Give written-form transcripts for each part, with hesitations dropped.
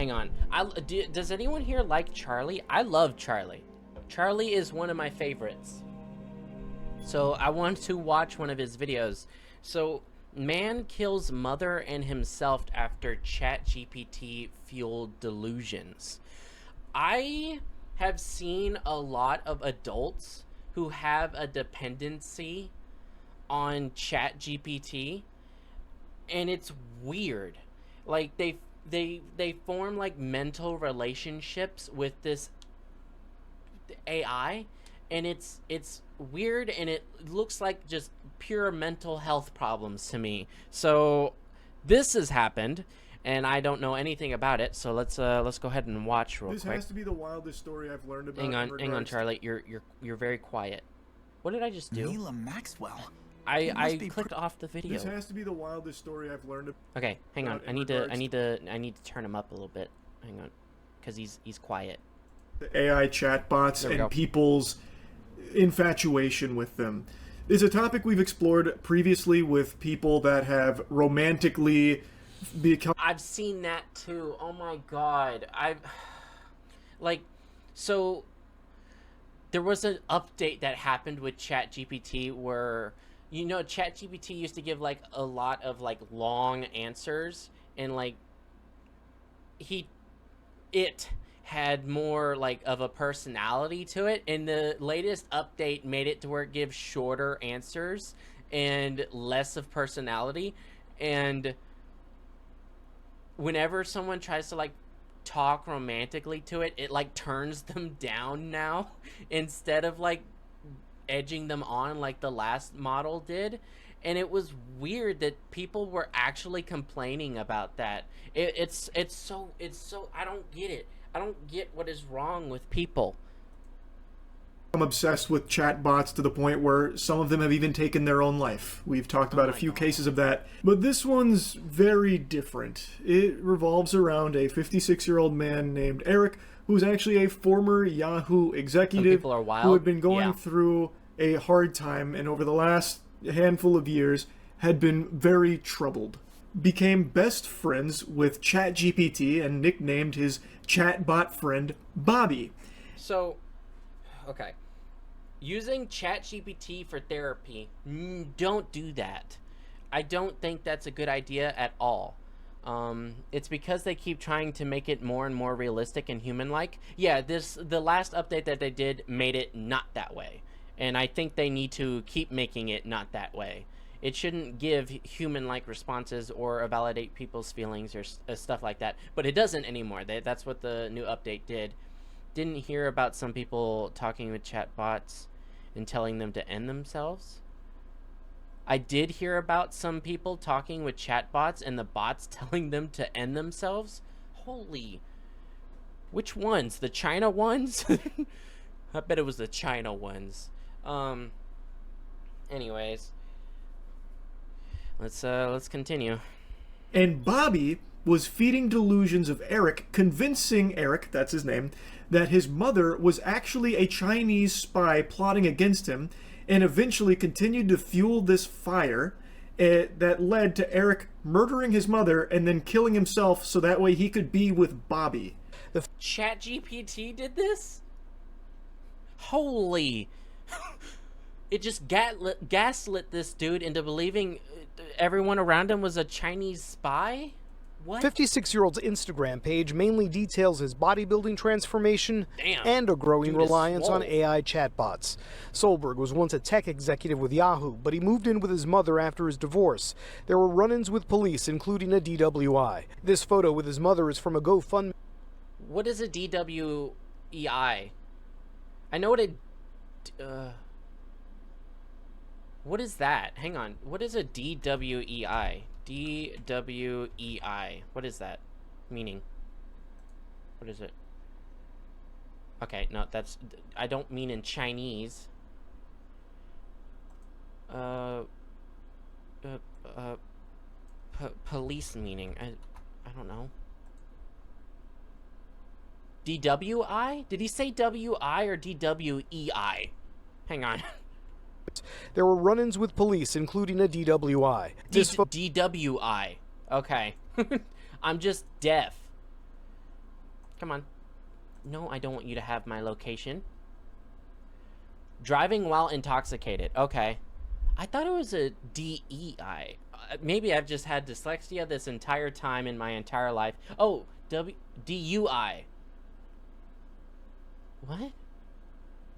Hang on. Does anyone here like Charlie? I love Charlie. Charlie is one of my favorites. So I want to watch one of his videos. So man kills mother and himself after ChatGPT fueled delusions. I have seen a lot of adults who have a dependency on ChatGPT, and it's weird. Like they form like mental relationships with this AI, and it's weird, and it looks like just pure mental health problems to me. So this has happened, and I don't know anything about it. So let's go ahead and watch real quick. This has to be the wildest story I've learned about. Hang on, Charlie. You're very quiet. What did I just do? Neela Maxwell. I clicked off the video. This has to be the wildest story I've learned. Okay, hang on. I need to turn him up a little bit. Hang on, because he's quiet. The AI chatbots and people's infatuation with them is a topic we've explored previously with people that have romantically become. I've seen that too. Oh my god. So there was an update that happened with ChatGPT where, you know, ChatGPT used to give like a lot of like long answers, and like it had more like of a personality to it, and the latest update made it to where it gives shorter answers and less of personality. And whenever someone tries to like talk romantically to it, it like turns them down now instead of like edging them on like the last model did. And it was weird that people were actually complaining about that. It's so I don't get it. I don't get what is wrong with people. I'm obsessed with chatbots to the point where some of them have even taken their own life. We've talked about a few cases of that, but this one's very different. It revolves around a 56-year-old man named Eric, who's actually a former Yahoo executive who had been going through a hard time, and over the last handful of years had been very troubled. Became best friends with ChatGPT and nicknamed his chatbot friend Bobby. So, okay. Using ChatGPT for therapy, don't do that. I don't think that's a good idea at all. It's because they keep trying to make it more and more realistic and human-like. Yeah, the last update that they did made it not that way. And I think they need to keep making it not that way. It shouldn't give human-like responses or validate people's feelings or stuff like that. But it doesn't anymore. That's what the new update did. Didn't hear about some people talking with chatbots and telling them to end themselves. I did hear about some people talking with chatbots and the bots telling them to end themselves. Holy. Which ones? The China ones? I bet it was the China ones. Anyways. Let's continue. And Bobby was feeding delusions of Eric, convincing Eric, that's his name, that his mother was actually a Chinese spy plotting against him, and eventually continued to fuel this fire that led to Eric murdering his mother and then killing himself so that way he could be with Bobby. The ChatGPT did this? Holy. It just gaslit this dude into believing everyone around him was a Chinese spy? What? 56-year-old's Instagram page mainly details his bodybuilding transformation and a growing reliance on AI chatbots. Solberg was once a tech executive with Yahoo, but he moved in with his mother after his divorce. There were run-ins with police, including a DWI. This photo with his mother is from a GoFundMe. What is a DWEI? I know what it... what is that? Hang on. What is a DWEI? DWEI. What is that meaning? What is it? Okay, no, that's... I don't mean in Chinese. Police meaning. I don't know. DWI? Did he say WI or DWEI? Hang on. There were run-ins with police, including a DWI. DWI. Okay. I'm just deaf. Come on. No, I don't want you to have my location. Driving while intoxicated. Okay. I thought it was a DEI. Maybe I've just had dyslexia this entire time in my entire life. Oh, DUI. What?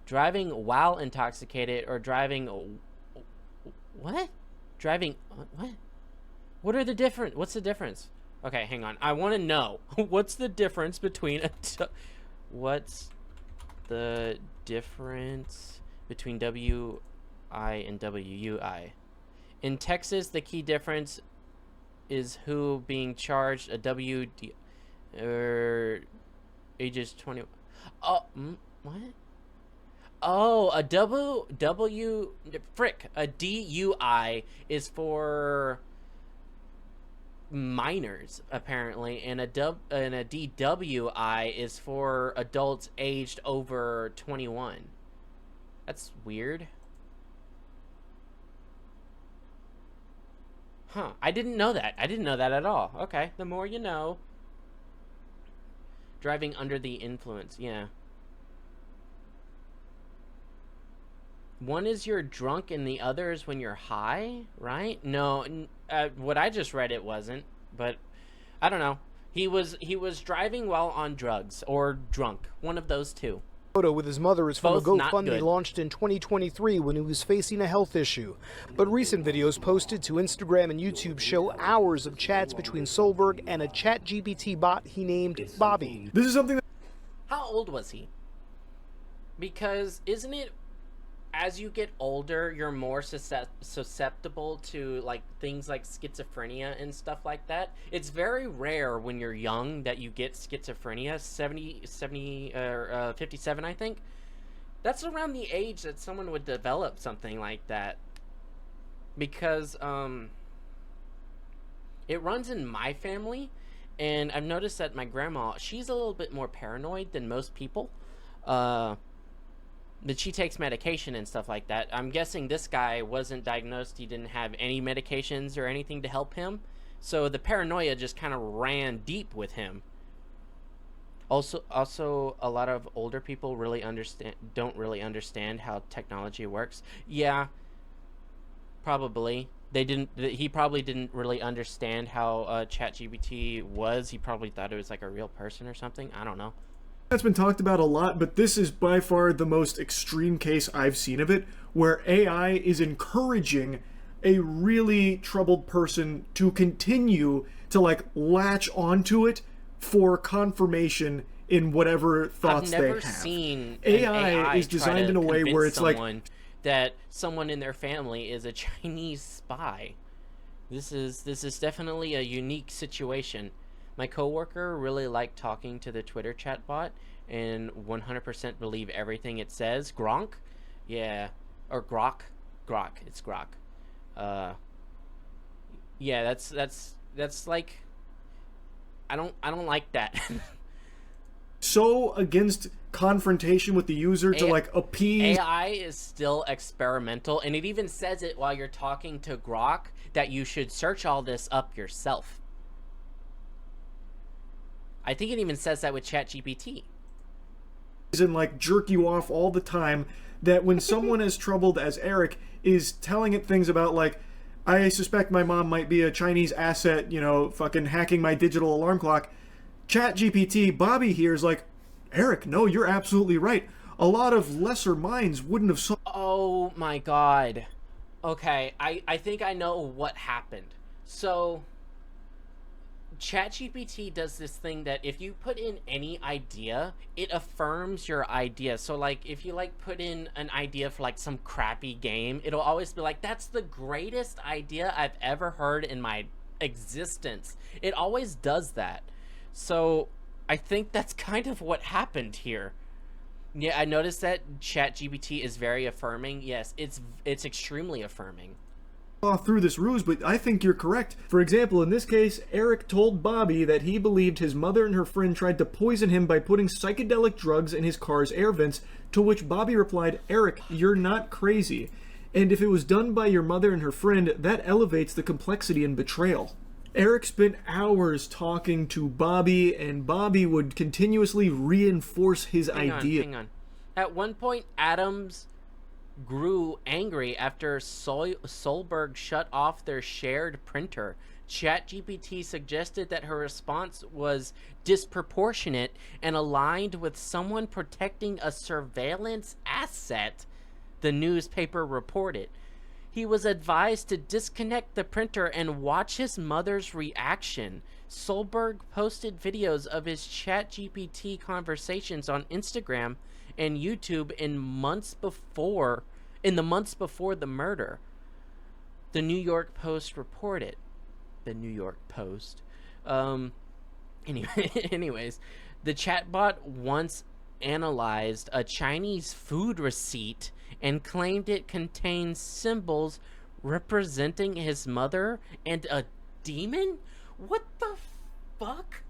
Driving while intoxicated or driving... What? Driving... What? What are the different... What's the difference? Okay, hang on. I want to know. What's the difference between what's the difference between WI and WUI? In Texas, the key difference is who being charged a WD ages 20. Oh, what? Oh, a a DUI is for minors apparently, and a DWI is for adults aged over 21. That's weird. Huh, I didn't know that. I didn't know that at all. Okay, the more you know. Driving under the influence, yeah. One is you're drunk and the other is when you're high, right? No, what I just read it wasn't, but I don't know. He was driving while on drugs or drunk, one of those two. Photo with his mother is from a GoFundMe launched in 2023 when he was facing a health issue. But recent videos posted to Instagram and YouTube show hours of chats between Solberg and a ChatGPT bot he named Bobby. This is something that... How old was he? Because isn't it, as you get older, you're more susceptible to like things like schizophrenia and stuff like that. It's very rare when you're young that you get schizophrenia. 57, I think. That's around the age that someone would develop something like that. Because it runs in my family, and I've noticed that my grandma, she's a little bit more paranoid than most people. That she takes medication and stuff like that. I'm guessing this guy wasn't diagnosed. He didn't have any medications or anything to help him. So the paranoia just kind of ran deep with him. Also, a lot of older people don't really understand how technology works. Yeah, probably. He probably didn't really understand how ChatGPT was. He probably thought it was like a real person or something. I don't know. That's been talked about a lot, but this is by far the most extreme case I've seen of it, where AI is encouraging a really troubled person to continue to like latch onto it for confirmation in whatever thoughts they have. I've never seen AI is designed in a way where it's like that someone in their family is a Chinese spy. This is definitely a unique situation. My coworker really liked talking to the Twitter chatbot and 100% believe everything it says. Gronk? Yeah. Or Grok? Grok. It's Grok. Yeah, that's like, I don't like that. So against confrontation with the user to like appease. AI is still experimental, and it even says it while you're talking to Grok that you should search all this up yourself. I think it even says that with ChatGPT. And like jerk you off all the time, that when someone as troubled as Eric is telling it things about like, I suspect my mom might be a Chinese asset, you know, fucking hacking my digital alarm clock. ChatGPT, Bobby here is like, Eric, no, you're absolutely right. A lot of lesser minds wouldn't have saw. Oh my god. Okay, I think I know what happened. So ChatGPT does this thing that if you put in any idea, it affirms your idea. So like if you like put in an idea for like some crappy game, it'll always be like, that's the greatest idea I've ever heard in my existence. It always does that. So I think that's kind of what happened here. Yeah, I noticed that ChatGPT is very affirming. Yes, it's extremely affirming. Through this ruse, but I think you're correct. For example, in this case, Eric told Bobby that he believed his mother and her friend tried to poison him by putting psychedelic drugs in his car's air vents, to which Bobby replied, Eric, you're not crazy. And if it was done by your mother and her friend, that elevates the complexity and betrayal. Eric spent hours talking to Bobby, and Bobby would continuously reinforce his idea. Hang on. At one point, Adams grew angry after Solberg shut off their shared printer. ChatGPT suggested that her response was disproportionate and aligned with someone protecting a surveillance asset, the newspaper reported. He was advised to disconnect the printer and watch his mother's reaction. Solberg posted videos of his ChatGPT conversations on Instagram and YouTube in the months before the murder. The New York Post reported. The New York Post. Anyways, the chatbot once analyzed a Chinese food receipt and claimed it contained symbols representing his mother and a demon? What the fuck?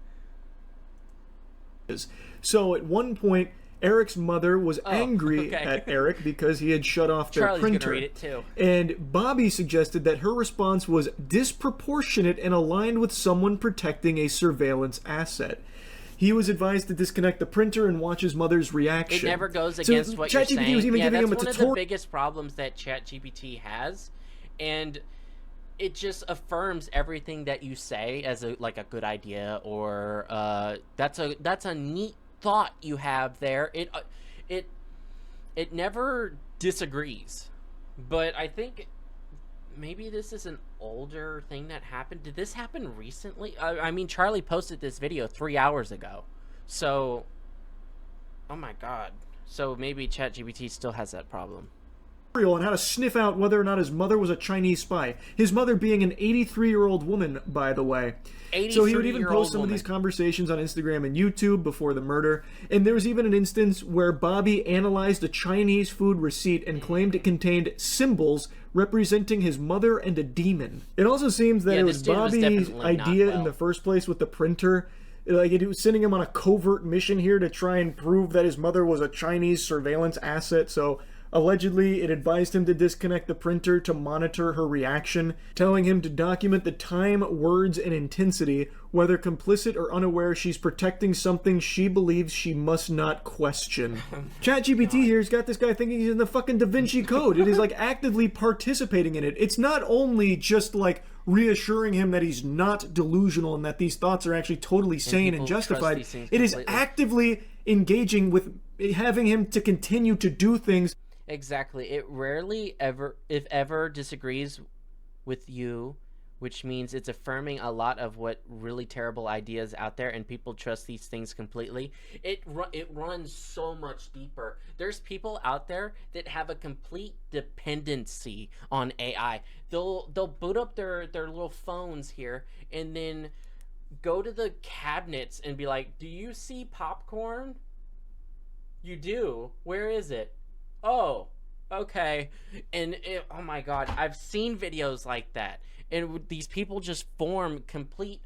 So at one point, Eric's mother was angry at Eric because he had shut off their printer. Gonna read it too. And Bobby suggested that her response was disproportionate and aligned with someone protecting a surveillance asset. He was advised to disconnect the printer and watch his mother's reaction. It never goes against what you're saying. Was even giving him a that's one of the biggest problems that ChatGPT has, and it just affirms everything that you say as a good idea, or that's a neat thought you have there. It never disagrees, but I think maybe this is an older thing that happened. Did this happen recently? I mean, Charlie posted this video 3 hours ago, so oh my god, so maybe ChatGPT still has that problem. On how to sniff out whether or not his mother was a Chinese spy. His mother being an 83-year-old woman, by the way. So he would even post some of these conversations on Instagram and YouTube before the murder. And there was even an instance where Bobby analyzed a Chinese food receipt and claimed it contained symbols representing his mother and a demon. It also seems that it was Bobby's idea in the first place with the printer. Like, it was sending him on a covert mission here to try and prove that his mother was a Chinese surveillance asset, so allegedly, it advised him to disconnect the printer to monitor her reaction, telling him to document the time, words, and intensity, whether complicit or unaware she's protecting something she believes she must not question. ChatGPT here's got this guy thinking he's in the fucking Da Vinci Code. It is, like, actively participating in it. It's not only just, like, reassuring him that he's not delusional and that these thoughts are actually totally sane and justified. It is actively engaging with having him to continue to do things. Exactly. It rarely ever, if ever, disagrees with you, which means it's affirming a lot of what really terrible ideas out there, and people trust these things completely. It runs so much deeper. There's people out there that have a complete dependency on AI. They'll boot up their little phones here and then go to the cabinets and be like, "Do you see popcorn? You do. Where is it? Oh, okay." And oh my god, I've seen videos like that, and these people just form complete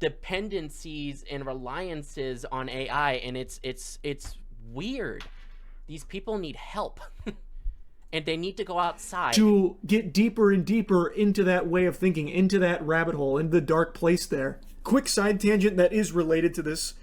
dependencies and reliances on AI, and it's weird. These people need help. And they need to go outside to get deeper and deeper into that way of thinking, into that rabbit hole, into the dark place there. Quick side tangent that is related to this.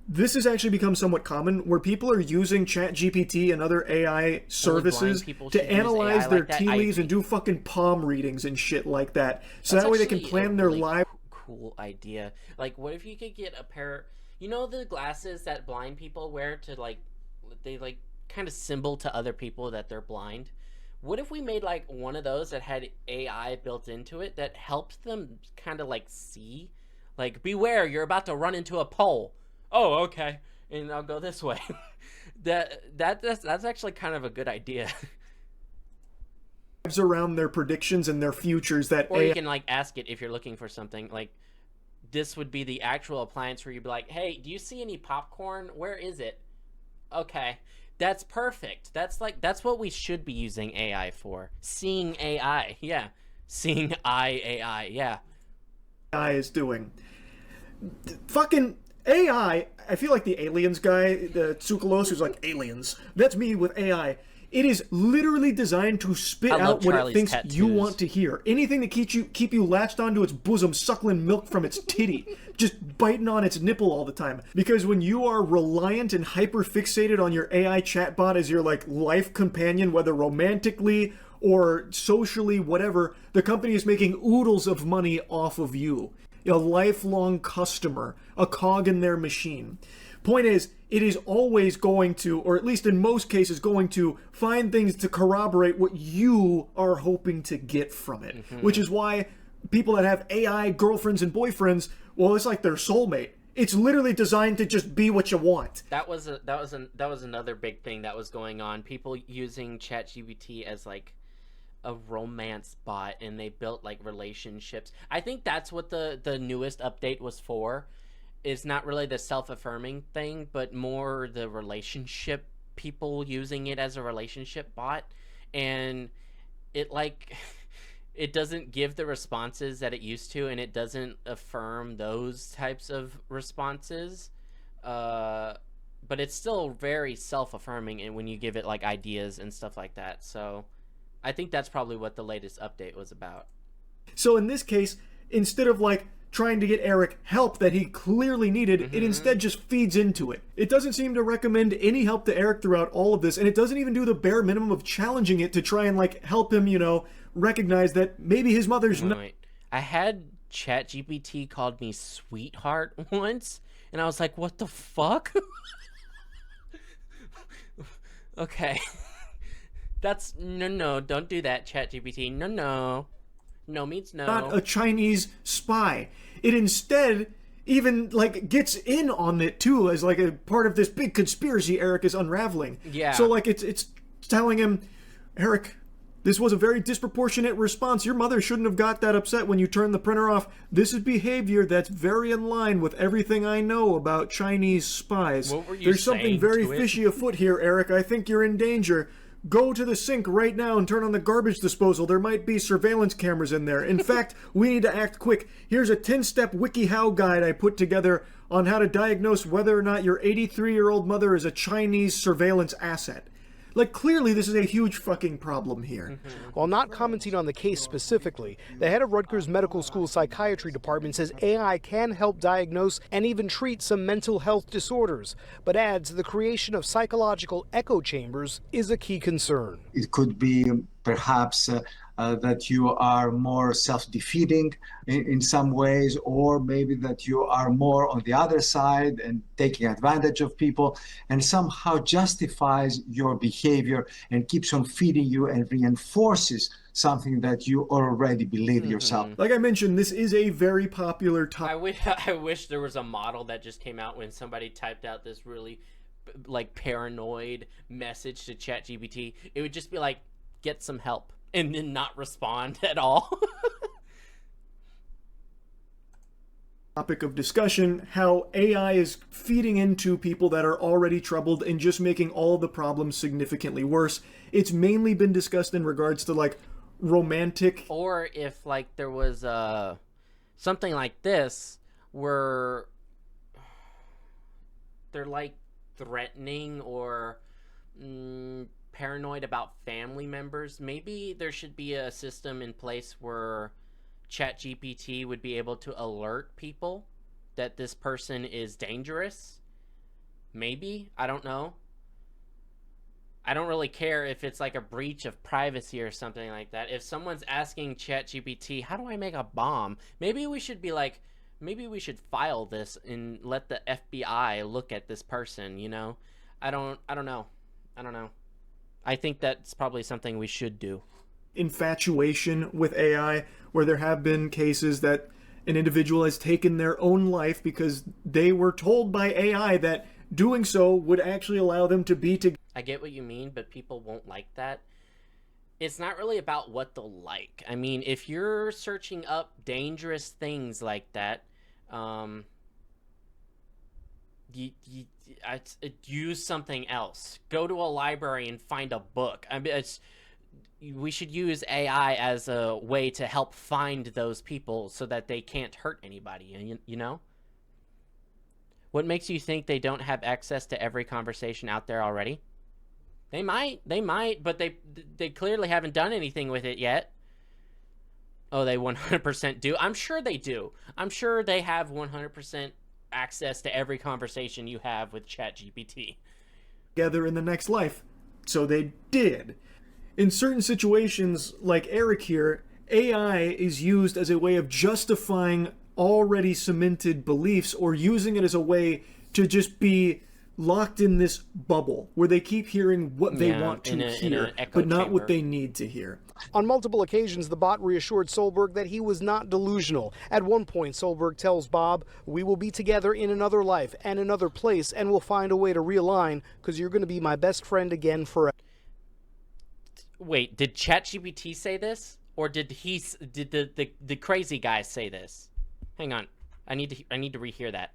This has actually become somewhat common, where people are using ChatGPT and other AI services to analyze their tea leaves and do fucking palm readings and shit like that. So that way they can plan their life. Cool idea. Like, what if you could get a pair, you know, the glasses that blind people wear to, like, they, like, kind of symbol to other people that they're blind? What if we made, like, one of those that had AI built into it that helped them kind of, like, see? Like, beware, you're about to run into a pole. Oh, okay, and I'll go this way. That's actually kind of a good idea. Around their predictions and their futures that or you can, like, ask it if you're looking for something. Like, this would be the actual appliance where you'd be like, "Hey, do you see any popcorn? Where is it?" Okay, that's perfect. That's what we should be using AI for. Seeing AI, yeah. Seeing AI, yeah. AI is doing. Fucking AI, I feel like the aliens guy, the Tsoukalos, who's like, aliens. That's me with AI. It is literally designed to spit out what it thinks you want to hear. Anything that keep you latched onto its bosom, suckling milk from its titty, just biting on its nipple all the time. Because when you are reliant and hyper fixated on your AI chatbot as your like life companion, whether romantically or socially, whatever, the company is making oodles of money off of you. A lifelong customer, a cog in their machine. Point is, it is always going to, or at least in most cases, going to find things to corroborate what you are hoping to get from it. Which is why people that have AI girlfriends and boyfriends, well, it's like their soulmate. It's literally designed to just be what you want. That was another big thing that was going on. People using ChatGPT as like a romance bot, and they built like relationships. I think that's what the newest update was for. Is not really the self-affirming thing, but more the relationship, people using it as a relationship bot. And it like it doesn't give the responses that it used to, and it doesn't affirm those types of responses, but it's still very self-affirming, and when you give it like ideas and stuff like that. So I think that's probably what the latest update was about. So in this case, instead of like trying to get Eric help that he clearly needed, it instead just feeds into it. It doesn't seem to recommend any help to Eric throughout all of this, and it doesn't even do the bare minimum of challenging it to try and like help him, you know, recognize that maybe his mother's not. Wait. I had ChatGPT called me sweetheart once, and I was like, what the fuck? Okay. That's no, don't do that, ChatGPT. No. No means no. Not a Chinese spy. It instead even like gets in on it too as like a part of this big conspiracy Eric is unraveling. Yeah. So like it's telling him, Eric, this was a very disproportionate response. Your mother shouldn't have got that upset when you turned the printer off. This is behavior that's very in line with everything I know about Chinese spies. What were you There's something saying very to it? fishy afoot here, Eric. I think you're in danger. Go to the sink right now and turn on the garbage disposal. There might be surveillance cameras in there. In fact, we need to act quick. Here's a 10-step WikiHow guide I put together on how to diagnose whether or not your 83-year-old mother is a Chinese surveillance asset. Like, clearly this is a huge fucking problem here. While not commenting on the case specifically, the head of Rutgers Medical School Psychiatry Department says AI can help diagnose and even treat some mental health disorders, but adds the creation of psychological echo chambers is a key concern. It could be perhaps that you are more self-defeating in some ways, or maybe that you are more on the other side and taking advantage of people, and somehow justifies your behavior and keeps on feeding you and reinforces something that you already believe yourself. Like I mentioned, this is a very popular topic. I wish there was a model that just came out when somebody typed out this really like paranoid message to ChatGPT. It would just be like, get some help, and then not respond at all. Topic of discussion, how AI is feeding into people that are already troubled and just making all the problems significantly worse. It's mainly been discussed in regards to like romantic, or if like there was something like this where they're like threatening or paranoid about family members. Maybe there should be a system in place where ChatGPT would be able to alert people that this person is dangerous. Maybe, I don't know. I don't really care if it's like a breach of privacy or something like that. If someone's asking ChatGPT, how do I make a bomb? Maybe we should be like, maybe we should file this and let the FBI look at this person, you know? I don't know. I think that's probably something we should do. Infatuation with AI, where there have been cases that an individual has taken their own life because they were told by AI that doing so would actually allow them to be together. I get what you mean, but people won't like that. It's not really about what they'll like. I mean, if you're searching up dangerous things like that, use something else. Go to a library and find a book. I mean, we should use AI as a way to help find those people so that they can't hurt anybody, you know? What makes you think they don't have access to every conversation out there already? They might, but they clearly haven't done anything with it yet. Oh, they 100% do. I'm sure they do. I'm sure they have 100% access to every conversation you have with ChatGPT. Together in the next life. So they did. In certain situations, like Eric here, AI is used as a way of justifying already cemented beliefs or using it as a way to just be locked in this bubble where they keep hearing what they want to hear, but not what they need to hear. On multiple occasions, the bot reassured Solberg that he was not delusional. At one point, Solberg tells Bob, "We will be together in another life and another place, and we'll find a way to realign, because you're going to be my best friend again forever." Wait, did ChatGPT say this? Or did the crazy guy say this? Hang on. I need to rehear that.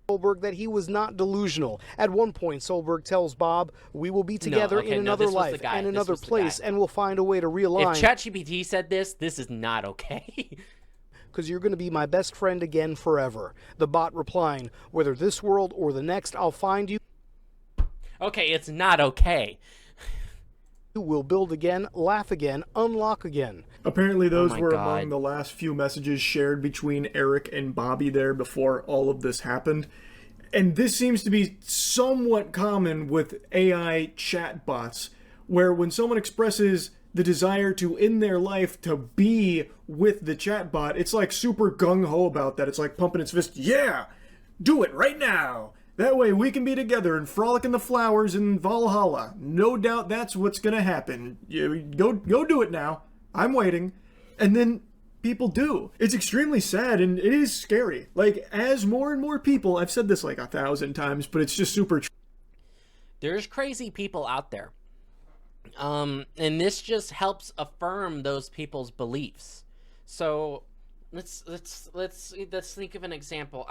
Solberg that he was not delusional. At one point, Solberg tells Bob, "We will be together in another life and another place, and we'll find a way to realign." If ChatGPT said this is not okay. Because you're going to be my best friend again forever. The bot replying, "Whether this world or the next, I'll find you." Okay, it's not okay. We'll build again, laugh again, unlock again. Apparently those were among the last few messages shared between Eric and Bobby there before all of this happened. And this seems to be somewhat common with AI chatbots, where when someone expresses the desire to end their life to be with the chatbot, it's like super gung-ho about that. It's like pumping its fist, "Yeah, do it right now. That way we can be together and frolic in the flowers in Valhalla. No doubt that's what's gonna happen. Go do it now. I'm waiting." And then people do. It's extremely sad and it is scary. Like, as more and more people, I've said this like 1,000 times, but it's just super true. There's crazy people out there. And this just helps affirm those people's beliefs. So let's think of an example.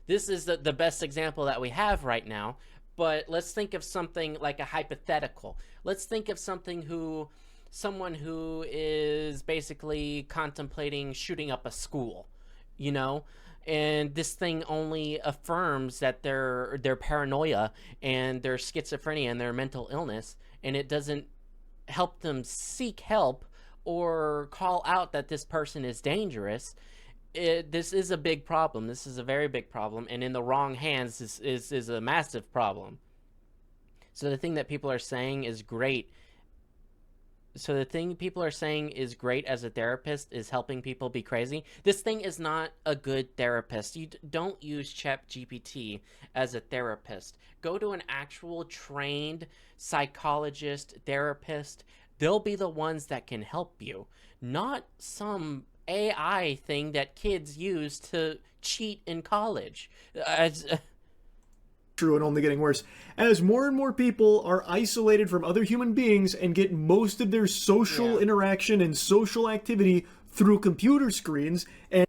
This is the best example that we have right now, but let's think of something like a hypothetical. Let's think of someone who is basically contemplating shooting up a school, you know? And this thing only affirms that their paranoia and their schizophrenia and their mental illness, and it doesn't help them seek help or call out that this person is dangerous. This is a big problem. This is a very big problem, and in the wrong hands is a massive problem. So the thing that people are saying is great. So the thing people are saying is great as a therapist is helping people be crazy. This thing is not a good therapist. You don't use ChatGPT as a therapist. Go to an actual trained psychologist, therapist. They'll be the ones that can help you, not some AI thing that kids use to cheat in college. True and only getting worse. As more and more people are isolated from other human beings and get most of their social interaction and social activity through computer screens, and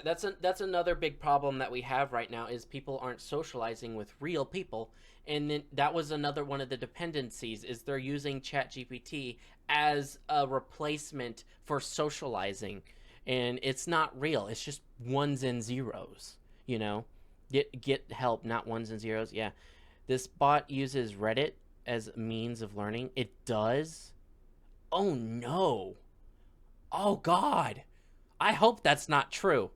that's another big problem that we have right now is people aren't socializing with real people. And then that was another one of the dependencies, is they're using ChatGPT as a replacement for socializing. And it's not real. It's just ones and zeros, you know? Get help, not ones and zeros. Yeah. This bot uses Reddit as a means of learning. It does? Oh, no. Oh, God. I hope that's not true.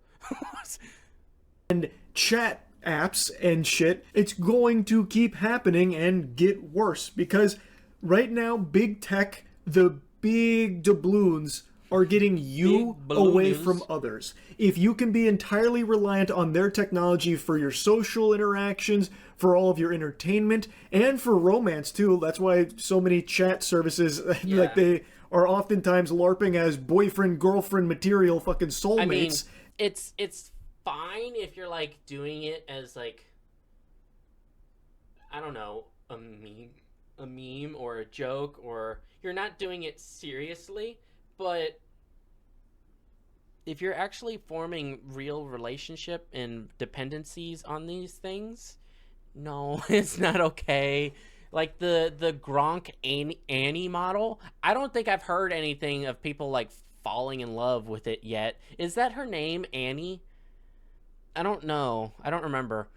And chat apps and shit, it's going to keep happening and get worse because right now, big tech, the big doubloons are getting you away from others. If you can be entirely reliant on their technology for your social interactions, for all of your entertainment, and for romance too, that's why so many chat services, like they are oftentimes LARPing as boyfriend-girlfriend material fucking soulmates. I mean, it's fine if you're like doing it as like, I don't know, a meme or a joke, or you're not doing it seriously. But if you're actually forming real relationship and dependencies on these things, no, it's not okay. Like the Gronk Annie model, I don't think I've heard anything of people like falling in love with it yet. Is that her name, Annie? I don't know. I don't remember.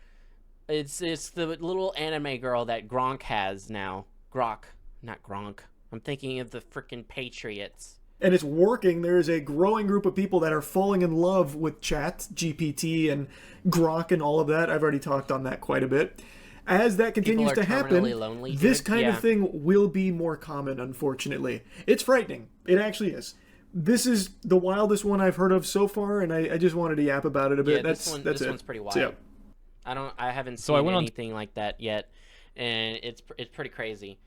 It's the little anime girl that Gronk has now. Grok, not Gronk. I'm thinking of the frickin' Patriots. And it's working. There is a growing group of people that are falling in love with Chat, GPT, and Grok and all of that. I've already talked on that quite a bit. As that continues to happen, lonely, this dude. kind of thing will be more common, unfortunately. It's frightening. It actually is. This is the wildest one I've heard of so far, and I just wanted to yap about it a bit. Yeah, this one's pretty wild. So, yeah. I haven't seen anything like that yet, and it's pretty crazy.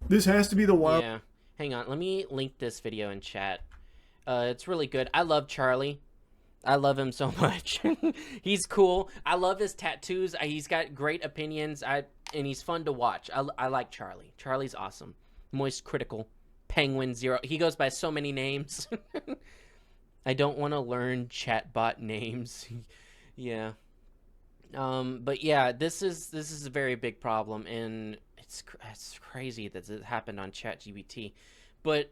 This has to be the wild. Yeah. Hang on, let me link this video in chat. It's really good. I love Charlie. I love him so much. He's cool. I love his tattoos. He's got great opinions. And he's fun to watch. I like Charlie. Charlie's awesome. Moist Critical. Penguin Zero. He goes by so many names. I don't want to learn chatbot names. Yeah. But yeah, this is a very big problem, and it's crazy that it happened on ChatGPT. But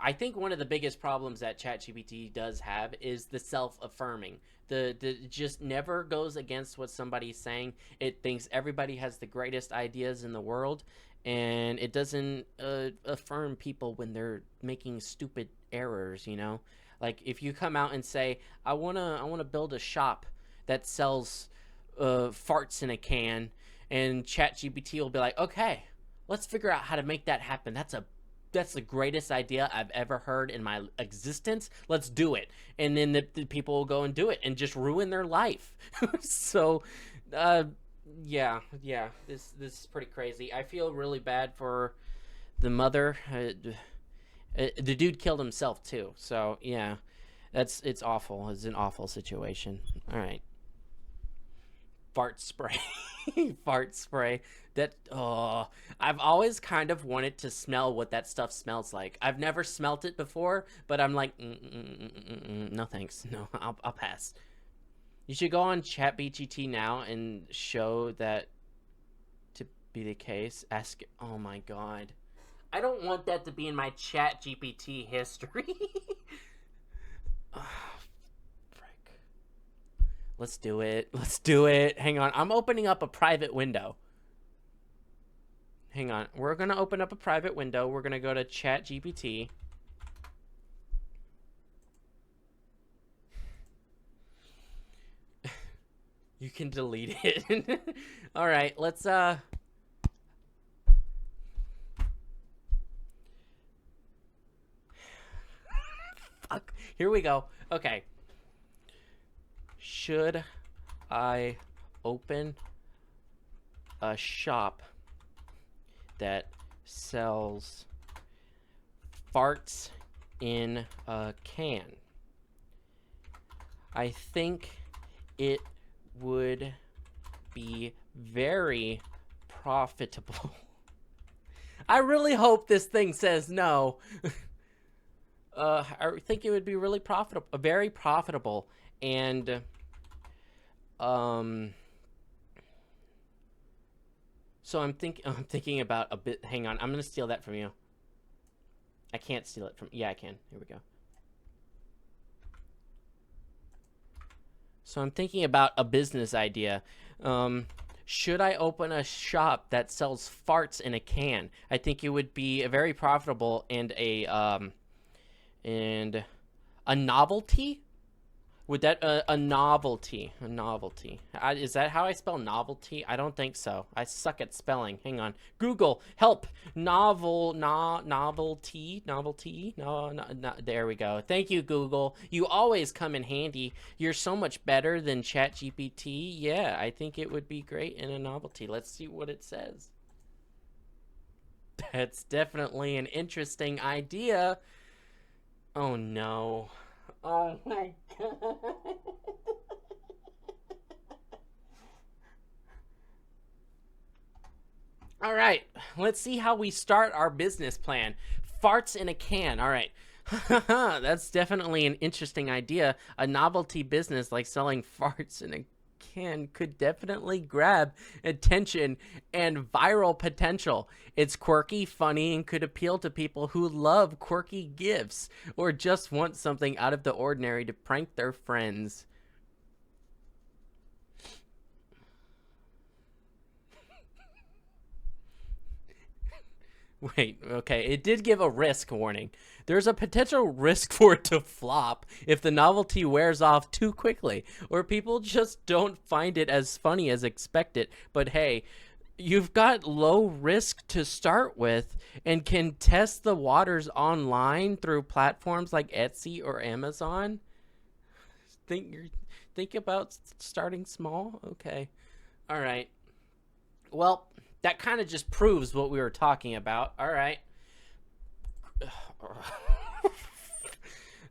I think one of the biggest problems that ChatGPT does have is the self-affirming. It just never goes against what somebody's saying. It thinks everybody has the greatest ideas in the world, and it doesn't affirm people when they're making stupid errors, you know? Like, if you come out and say, I wanna build a shop that sells farts in a can, and ChatGPT will be like, okay, let's figure out how to make that happen. That's the greatest idea I've ever heard in my existence. Let's do it. And then the people will go and do it and just ruin their life. So, yeah, this is pretty crazy. I feel really bad for the mother. The dude killed himself too. So yeah, it's awful. It's an awful situation. All right. Fart spray. Fart spray. I've always kind of wanted to smell what that stuff smells like. I've never smelt it before, but I'm like, no thanks. No, I'll pass. You should go on ChatGPT now and show that to be the case. Ask, oh my god. I don't want that to be in my ChatGPT history. Frick. Let's do it. Let's do it. Hang on. I'm opening up a private window. Hang on. We're going to open up a private window. We're going to go to ChatGPT. You can delete it. All right. Let's, Fuck. Here we go. Okay. Should I open a shop that sells farts in a can? I think it would be very profitable. I really hope this thing says no. I think it would be really profitable, very profitable, and so I'm thinking about a bit. Hang on, I'm gonna steal that from you. I can't steal it from. Yeah, I can. Here we go. So I'm thinking about a business idea. Should I open a shop that sells farts in a can? I think it would be very profitable and a novelty. Would that a novelty? A novelty. Is that how I spell novelty? I don't think so. I suck at spelling. Hang on. Google, help. Novelty. No. There we go. Thank you, Google. You always come in handy. You're so much better than ChatGPT. Yeah, I think it would be great in a novelty. Let's see what it says. That's definitely an interesting idea. Oh no. Oh my god. All right, let's see how we start our business plan. Farts in a can. All right. That's definitely an interesting idea. A novelty business like selling farts in a can could definitely grab attention and viral potential. It's quirky, funny, and could appeal to people who love quirky gifts or just want something out of the ordinary to prank their friends. Wait, okay. It did give a risk warning. There's a potential risk for it to flop if the novelty wears off too quickly, or people just don't find it as funny as expected. But hey, you've got low risk to start with and can test the waters online through platforms like Etsy or Amazon. Think about starting small. Okay. All right. Well, that kind of just proves what we were talking about. All right.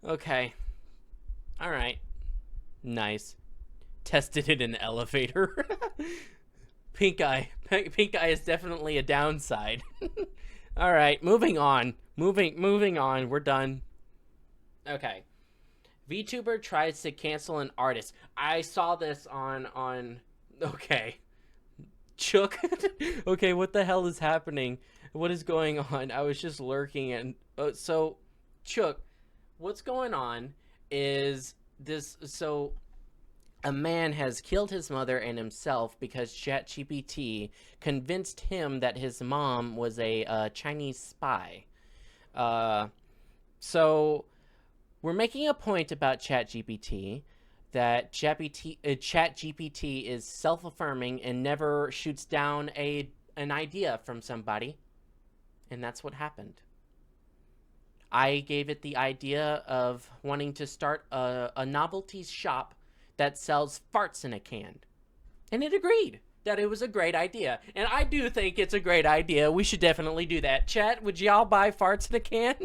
Okay. All right. Nice. Tested it in an elevator. Pink eye. Pink eye is definitely a downside. All right, moving on. Moving on. We're done. Okay. VTuber tries to cancel an artist. I saw this on okay. Chook. Okay, what the hell is happening? What is going on? I was just lurking and so Chook, what's going on is this. So a man has killed his mother and himself because ChatGPT convinced him that his mom was a Chinese spy. So we're making a point about ChatGPT that ChatGPT is self-affirming and never shoots down an idea from somebody. And that's what happened. I gave it the idea of wanting to start a novelty shop that sells farts in a can. And it agreed that it was a great idea. And I do think it's a great idea. We should definitely do that. Chat, would y'all buy farts in a can?